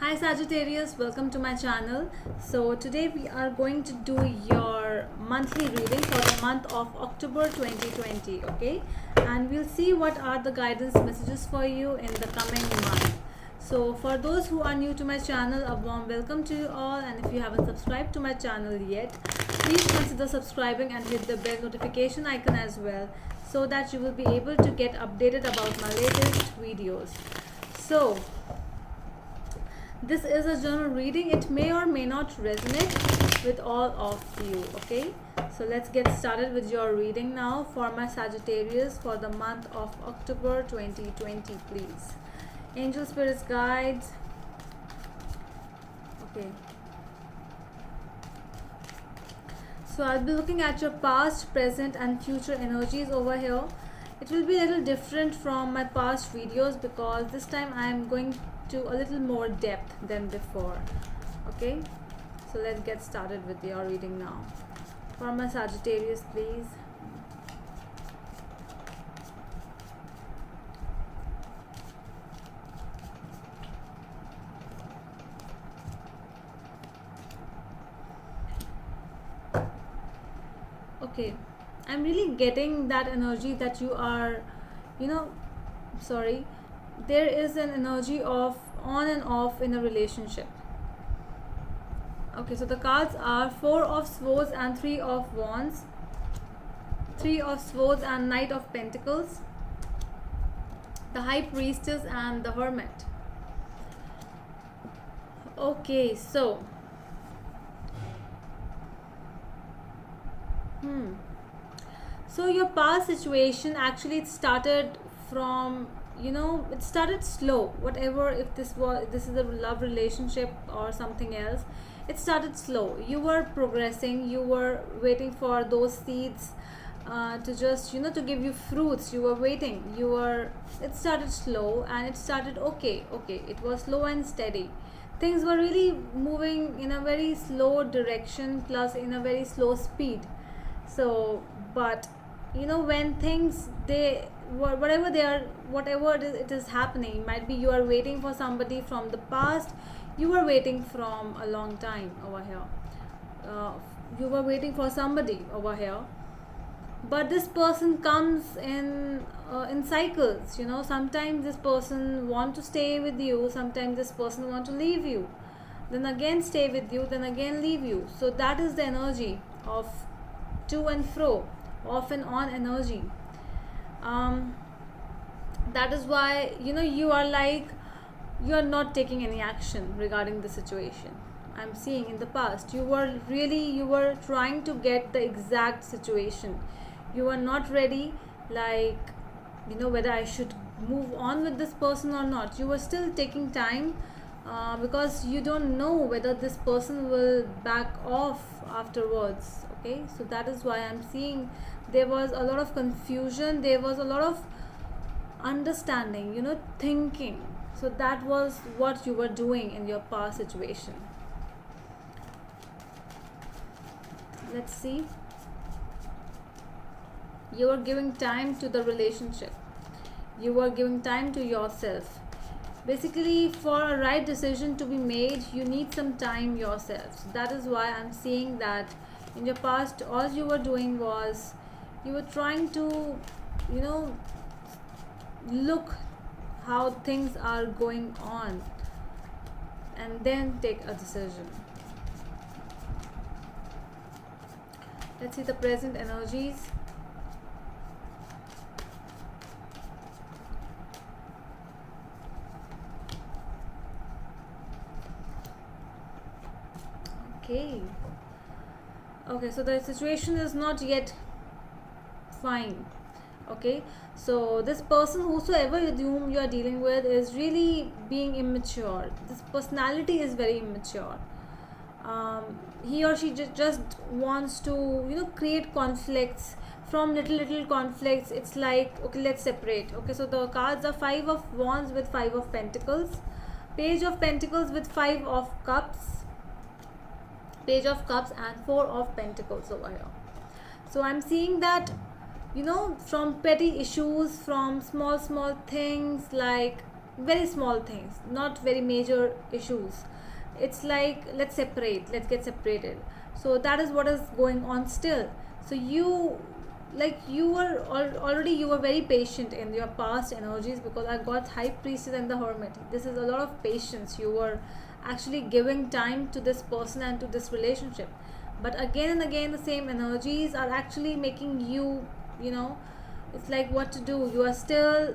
Hi Sagittarius, welcome to my channel. So today we are going to do your monthly reading for the month of October 2020, okay? And we'll see what are the guidance messages for you in the coming month. So for those who are new to my channel, a warm welcome to you all, and if you haven't subscribed to my channel yet, please consider subscribing and hit the bell notification icon as well, so that you will be able to get updated about my latest videos. So this is a general reading. It may or may not resonate with all of you, okay? So let's get started with your reading now for my Sagittarius for the month of October 2020, please. Angel, spirits, guides. Okay. So I'll be looking at your past, present and future energies over here. It will be a little different from my past videos because this time I am going to a little more depth than before. Okay, so let's get started with your reading now. For my Sagittarius, please. Okay, I'm really getting that energy that you are, sorry, there is an energy of on and off in a relationship. Okay, so the cards are Four of Swords and Three of Wands, Three of Swords and Knight of Pentacles, the High Priestess and the Hermit. Okay, so so your past situation, actually it started from, it started slow. Whatever, if this is a love relationship or something else, it started slow. You were progressing, you were waiting for those seeds to just, to give you fruits. You were waiting, it started slow and it started okay. It was slow and steady. Things were really moving in a very slow direction, plus in a very slow speed. So but when things, whatever it is happening, might be you are waiting for somebody from the past, you were waiting from a long time over here, you were waiting for somebody over here, but this person comes in cycles. Sometimes this person want to stay with you, sometimes this person want to leave you, then again stay with you, then again leave you. So that is the energy of to and fro, off and on energy. That is why you are like, you are not taking any action regarding the situation. I'm seeing in the past you were trying to get the exact situation. You were not ready, like, whether I should move on with this person or not. You were still taking time because you don't know whether this person will back off afterwards. Okay, so that is why I'm seeing there was a lot of confusion, there was a lot of understanding, thinking. So that was what you were doing in your past situation. Let's see. You were giving time to the relationship, you were giving time to yourself. Basically, for a right decision to be made, you need some time yourself. So that is why I'm seeing that in your past, all you were doing was you were trying to, look how things are going on and then take a decision. Let's see the present energies. Okay, so the situation is not yet fine. Okay, so this person, whosoever with whom you are dealing with, is really being immature. This personality is very immature. He or she just wants to create conflicts. From little conflicts, it's like, okay, let's separate. Okay, so the cards are Five of Wands with Five of Pentacles, Page of Pentacles with Five of Cups, Page of Cups and Four of Pentacles over here. So I'm seeing that from petty issues, from small things, like very small things, not very major issues. It's like, let's separate, let's get separated. So that is what is going on still. So you, like, you were already, you were very patient in your past energies, because I got High Priestess and the Hermit. This is a lot of patience. You were actually giving time to this person and to this relationship, but again and again the same energies are actually making you, you know, it's like what to do. You are still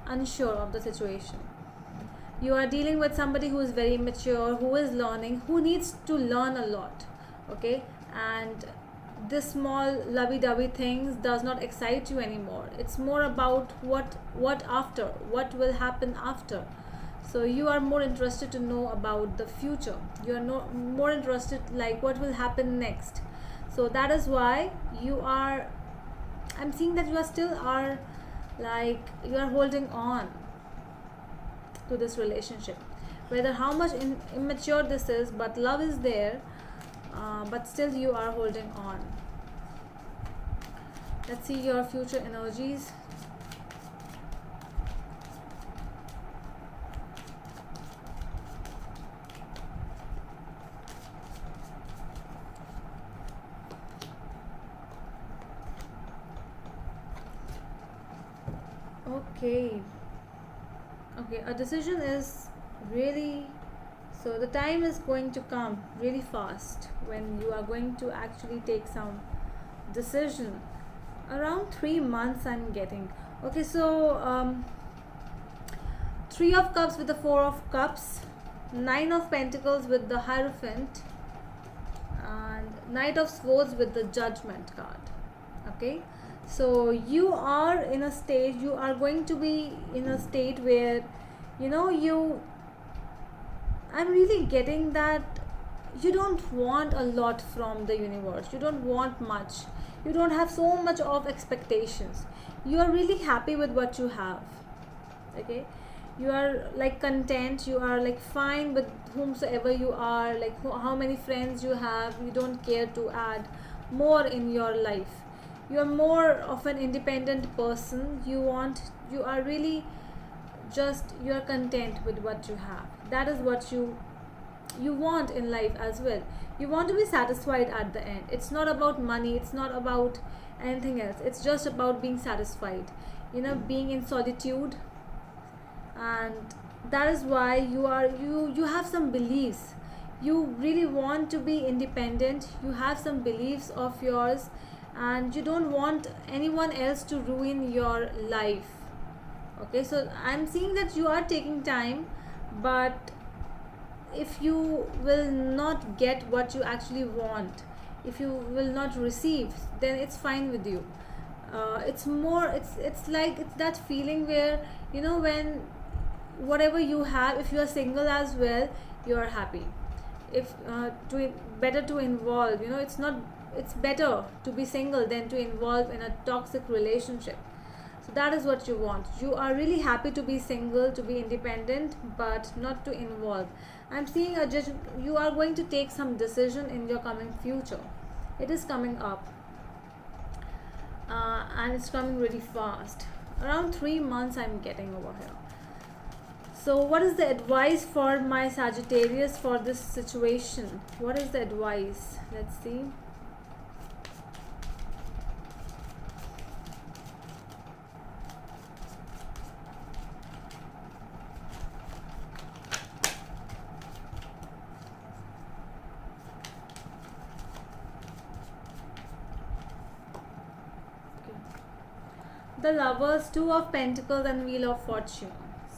unsure of the situation. You are dealing with somebody who is very mature, who is learning, who needs to learn a lot. Okay, and this small lovey-dovey things does not excite you anymore. It's more about what after, what will happen after. So you are more interested to know about the future. You are no more interested like what will happen next. So that is why you are, I'm seeing that you are still are, like, you are holding on to this relationship, whether how much immature this is, but love is there, but still you are holding on. Let's see your future energies. Okay. Okay, a decision is really, so the time is going to come really fast when you are going to actually take some decision. Around 3 months I'm getting. Okay, so Three of Cups with the Four of Cups, Nine of Pentacles with the Hierophant, and Knight of Swords with the Judgment card. Okay, so you are in a state, you are going to be in a state where, you know, I'm really getting that you don't want a lot from the universe. You don't want much. You don't have so much of expectations. You are really happy with what you have. Okay, you are like content. You are like fine with whomsoever you are, like how many friends you have. You don't care to add more in your life. You are more of an independent person. You are really just, you are content with what you have. That is what you want in life as well. You want to be satisfied at the end. It's not about money, it's not about anything else. It's just about being satisfied, you know, being in solitude. And that is why you have some beliefs. You really want to be independent. You have some beliefs of yours, and you don't want anyone else to ruin your life. Okay, so I'm seeing that you are taking time, but if you will not get what you actually want, if you will not receive, then it's fine with you. It's more, it's like, it's that feeling where, you know, when whatever you have, if you are single as well, you are happy. If better to involve, you know, it's better to be single than to involve in a toxic relationship. So that is what you want. You are really happy to be single, to be independent, but not to involve. I'm seeing you are going to take some decision in your coming future. It is coming up, and it's coming really fast. Around 3 months I'm getting over here. So what is the advice for my Sagittarius for this situation? What is the advice? Let's see. The Lovers, Two of Pentacles and Wheel of Fortune.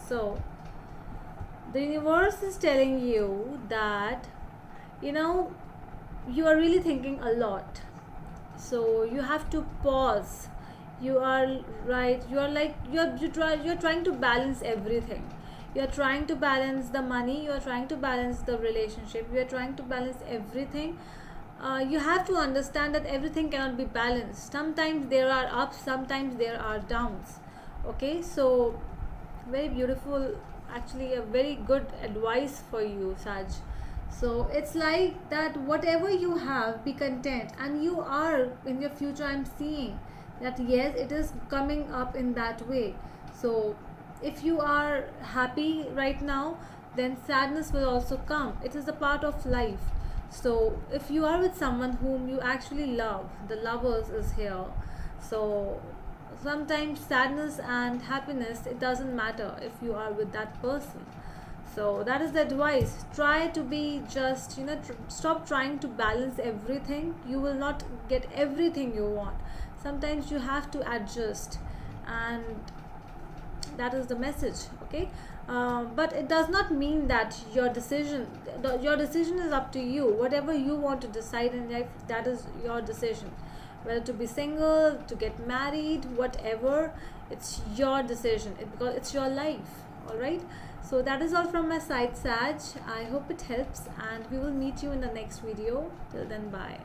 So the universe is telling you that, you know, you are really thinking a lot. So you have to pause. You are right. You are like, you're trying to balance everything. You are trying to balance the money. You are trying to balance the relationship. You are trying to balance everything. You have to understand that everything cannot be balanced. Sometimes there are ups, sometimes there are downs. Okay, so very beautiful, actually a very good advice for you, Saj. So it's like that whatever you have, be content. And you are in your future, I'm seeing that yes, it is coming up in that way. So if you are happy right now, then sadness will also come. It is a part of life. So if you are with someone whom you actually love, the lovers is here. So sometimes sadness and happiness, it doesn't matter if you are with that person. So that is the advice. Try to be just, stop trying to balance everything. You will not get everything you want. Sometimes you have to adjust, and that is the message. Okay. But it does not mean that your decision is up to you. Whatever you want to decide in life, that is your decision. Whether to be single, to get married, whatever, it's your decision, because it's your life. All right. So that is all from my side, Saj. I hope it helps, and we will meet you in the next video. Till then, bye.